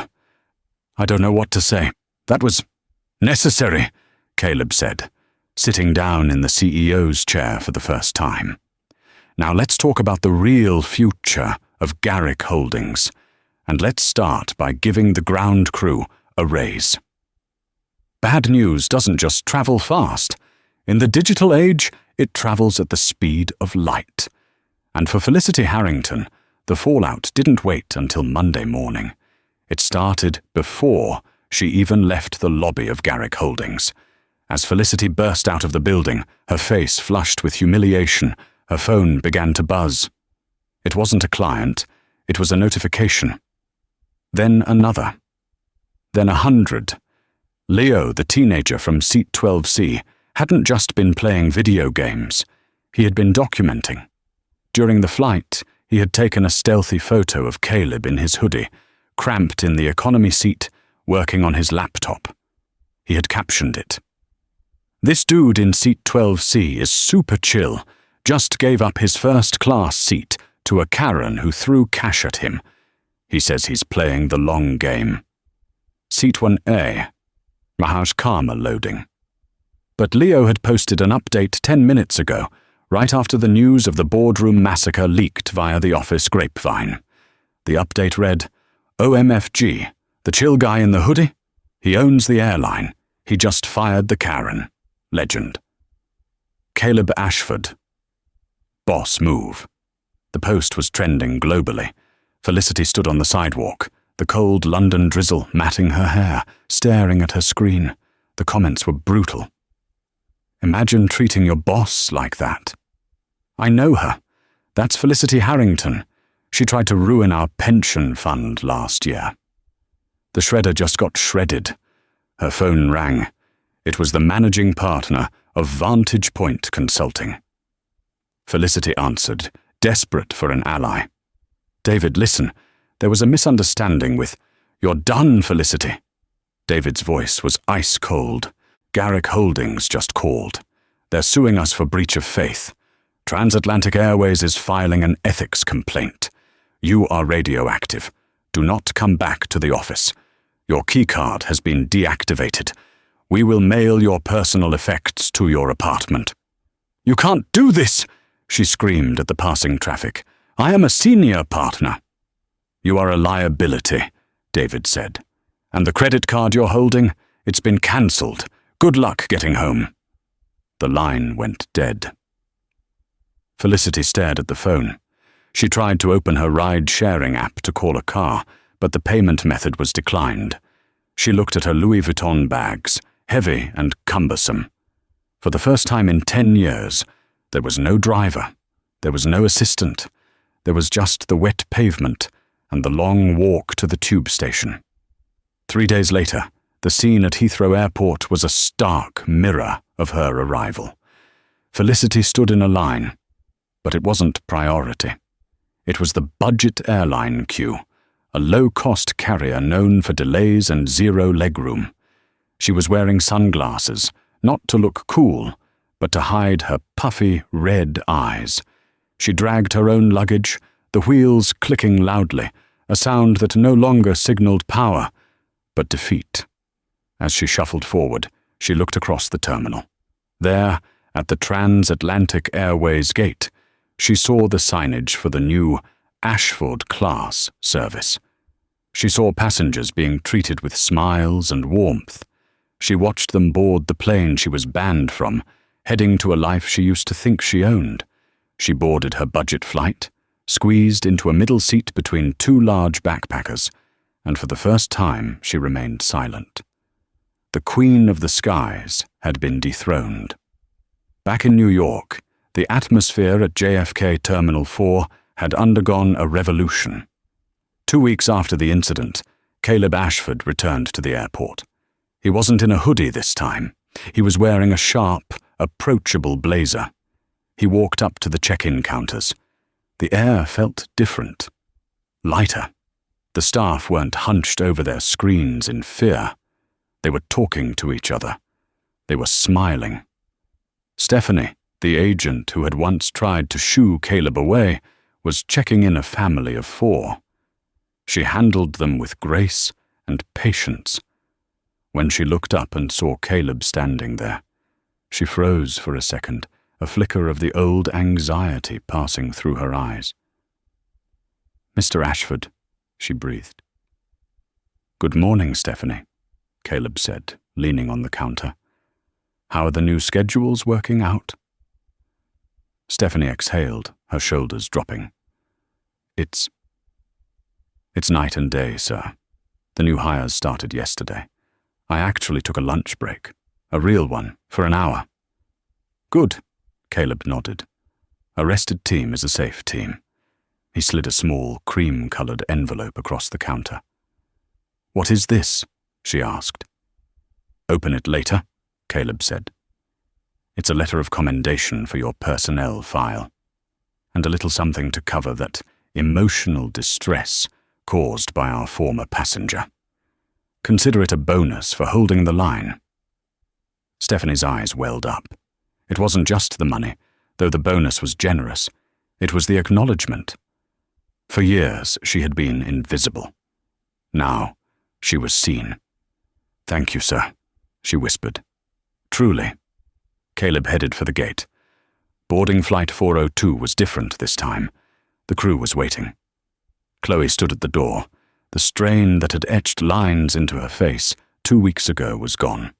I don't know what to say. That was necessary," Caleb said, sitting down in the CEO's chair for the first time. "Now let's talk about the real future of Garrick Holdings, and let's start by giving the ground crew a raise." Bad news doesn't just travel fast. In the digital age, it travels at the speed of light. And for Felicity Harrington, the fallout didn't wait until Monday morning. It started before she even left the lobby of Garrick Holdings. As Felicity burst out of the building, her face flushed with humiliation, her phone began to buzz. It wasn't a client, it was a notification. Then another. Then 100. Leo, the teenager from Seat 12C, hadn't just been playing video games. He had been documenting. During the flight, he had taken a stealthy photo of Caleb in his hoodie, cramped in the economy seat, working on his laptop. He had captioned it. "This dude in Seat 12C is super chill, just gave up his first-class seat to a Karen who threw cash at him. He says he's playing the long game." Seat 1A. Mahaj Karma loading. But Leo had posted an update 10 minutes ago, right after the news of the boardroom massacre leaked via the office grapevine. The update read, "OMFG, the chill guy in the hoodie? He owns the airline. He just fired the Karen. Legend." Caleb Ashford. Boss move. The post was trending globally. Felicity stood on the sidewalk, the cold London drizzle matting her hair, staring at her screen. The comments were brutal. "Imagine treating your boss like that." "I know her. That's Felicity Harrington. She tried to ruin our pension fund last year." The shredder just got shredded. Her phone rang. It was the managing partner of Vantage Point Consulting. Felicity answered, desperate for an ally. "David, listen. There was a misunderstanding with—" "You're done, Felicity." David's voice was ice cold. "Garrick Holdings just called. They're suing us for breach of faith. Transatlantic Airways is filing an ethics complaint. You are radioactive. Do not come back to the office. Your keycard has been deactivated. We will mail your personal effects to your apartment." "You can't do this!" she screamed at the passing traffic. "I am a senior partner." "You are a liability," David said. "And the credit card you're holding, it's been cancelled. Good luck getting home." The line went dead. Felicity stared at the phone. She tried to open her ride-sharing app to call a car, but the payment method was declined. She looked at her Louis Vuitton bags, heavy and cumbersome. For the first time in 10 years, there was no driver. There was no assistant. There was just the wet pavement and the long walk to the tube station. 3 days later, the scene at Heathrow Airport was a stark mirror of her arrival. Felicity stood in a line, but it wasn't priority. It was the budget airline queue, a low-cost carrier known for delays and zero legroom. She was wearing sunglasses, not to look cool, but to hide her puffy, red eyes. She dragged her own luggage, the wheels clicking loudly, a sound that no longer signaled power, but defeat. As she shuffled forward, she looked across the terminal. There, at the Transatlantic Airways gate, she saw the signage for the new Ashford class service. She saw passengers being treated with smiles and warmth. She watched them board the plane she was banned from, heading to a life she used to think she owned. She boarded her budget flight, squeezed into a middle seat between two large backpackers, and for the first time she remained silent. The Queen of the Skies had been dethroned. Back in New York, the atmosphere at JFK Terminal 4 had undergone a revolution. 2 weeks after the incident, Caleb Ashford returned to the airport. He wasn't in a hoodie this time. He was wearing a sharp, approachable blazer. He walked up to the check-in counters. The air felt different, lighter. The staff weren't hunched over their screens in fear. They were talking to each other. They were smiling. Stephanie, the agent who had once tried to shoo Caleb away, was checking in a family of 4. She handled them with grace and patience. When she looked up and saw Caleb standing there, she froze for a second, a flicker of the old anxiety passing through her eyes. "Mr. Ashford," she breathed. "Good morning, Stephanie," Caleb said, leaning on the counter. "How are the new schedules working out?" Stephanie exhaled, her shoulders dropping. It's night and day, sir. The new hires started yesterday. I actually took a lunch break, a real one, for an hour." "Good," Caleb nodded. "A rested team is a safe team." He slid a small, cream-colored envelope across the counter. "What is this?" she asked. "Open it later," Caleb said. "It's a letter of commendation for your personnel file, and a little something to cover that emotional distress caused by our former passenger. Consider it a bonus for holding the line." Stephanie's eyes welled up. It wasn't just the money, though the bonus was generous. It was the acknowledgement. For years, she had been invisible. Now, she was seen. "Thank you, sir," she whispered. "Truly." Caleb headed for the gate. Boarding flight 402 was different this time. The crew was waiting. Chloe stood at the door. The strain that had etched lines into her face 2 weeks ago was gone.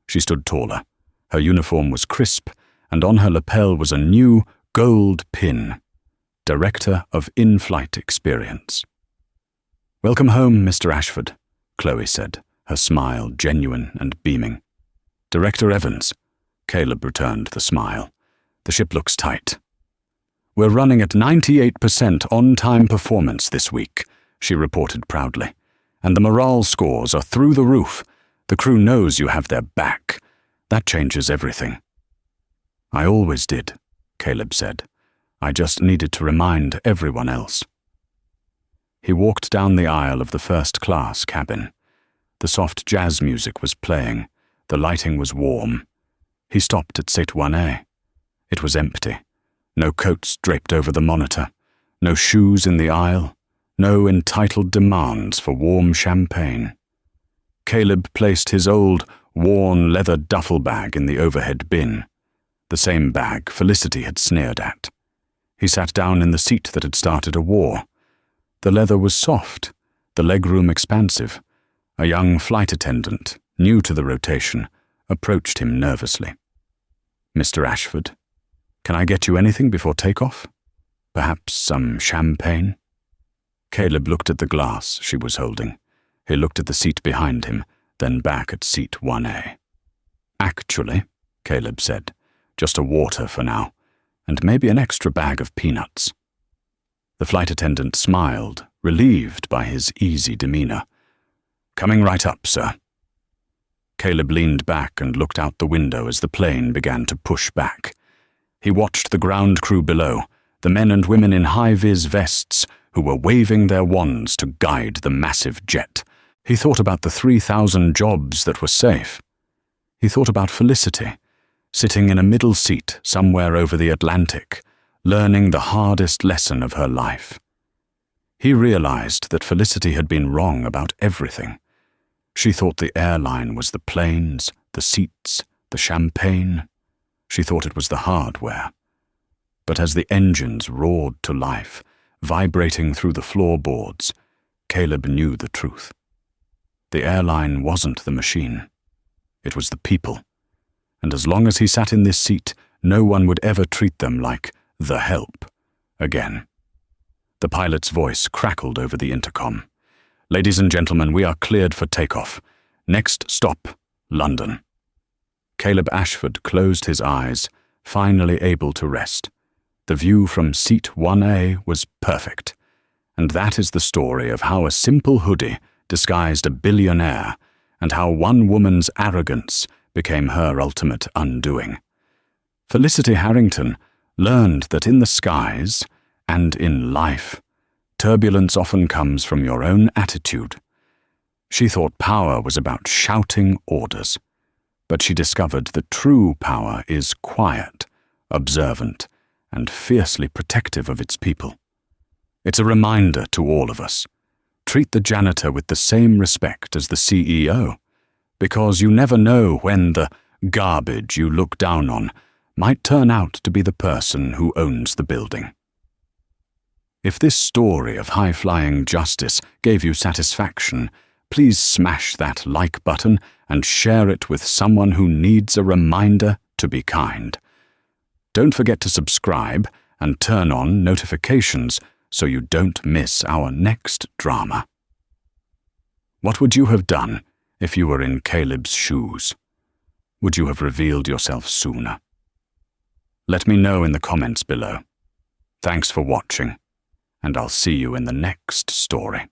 She stood taller. Her uniform was crisp, and on her lapel was a new gold pin. Director of In-Flight Experience. "Welcome home, Mr. Ashford," Chloe said, her smile genuine and beaming. "Director Evans." Caleb returned the smile. "The ship looks tight." "We're running at 98% on-time performance this week," she reported proudly. "And the morale scores are through the roof. The crew knows you have their back. That changes everything." "I always did," Caleb said. "I just needed to remind everyone else." He walked down the aisle of the first-class cabin. The soft jazz music was playing. The lighting was warm. He stopped at Seat 1A. It was empty. No coats draped over the monitor. No shoes in the aisle. No entitled demands for warm champagne. Caleb placed his old, worn leather duffel bag in the overhead bin, the same bag Felicity had sneered at. He sat down in the seat that had started a war. The leather was soft, the legroom expansive. A young flight attendant, new to the rotation, approached him nervously. "Mr. Ashford, can I get you anything before takeoff? Perhaps some champagne?" Caleb looked at the glass she was holding. He looked at the seat behind him, then back at Seat 1A. "Actually," Caleb said, "just a water for now, and maybe an extra bag of peanuts." The flight attendant smiled, relieved by his easy demeanor. "Coming right up, sir." Caleb leaned back and looked out the window as the plane began to push back. He watched the ground crew below, the men and women in high-vis vests who were waving their wands to guide the massive jet. He thought about the 3,000 jobs that were safe. He thought about Felicity, sitting in a middle seat somewhere over the Atlantic, learning the hardest lesson of her life. He realized that Felicity had been wrong about everything. She thought the airline was the planes, the seats, the champagne. She thought it was the hardware. But as the engines roared to life, vibrating through the floorboards, Caleb knew the truth. The airline wasn't the machine. It was the people. And as long as he sat in this seat, no one would ever treat them like the help again. The pilot's voice crackled over the intercom. "Ladies and gentlemen, we are cleared for takeoff. Next stop, London." Caleb Ashford closed his eyes, finally able to rest. The view from seat 1A was perfect. And that is the story of how a simple hoodie disguised a billionaire, and how one woman's arrogance became her ultimate undoing. Felicity Harrington learned that in the skies, and in life, turbulence often comes from your own attitude. She thought power was about shouting orders, but she discovered that true power is quiet, observant, and fiercely protective of its people. It's a reminder to all of us. Treat the janitor with the same respect as the CEO, because you never know when the garbage you look down on might turn out to be the person who owns the building. If this story of high-flying justice gave you satisfaction, please smash that like button and share it with someone who needs a reminder to be kind. Don't forget to subscribe and turn on notifications so you don't miss our next drama. What would you have done if you were in Caleb's shoes? Would you have revealed yourself sooner? Let me know in the comments below. Thanks for watching, and I'll see you in the next story.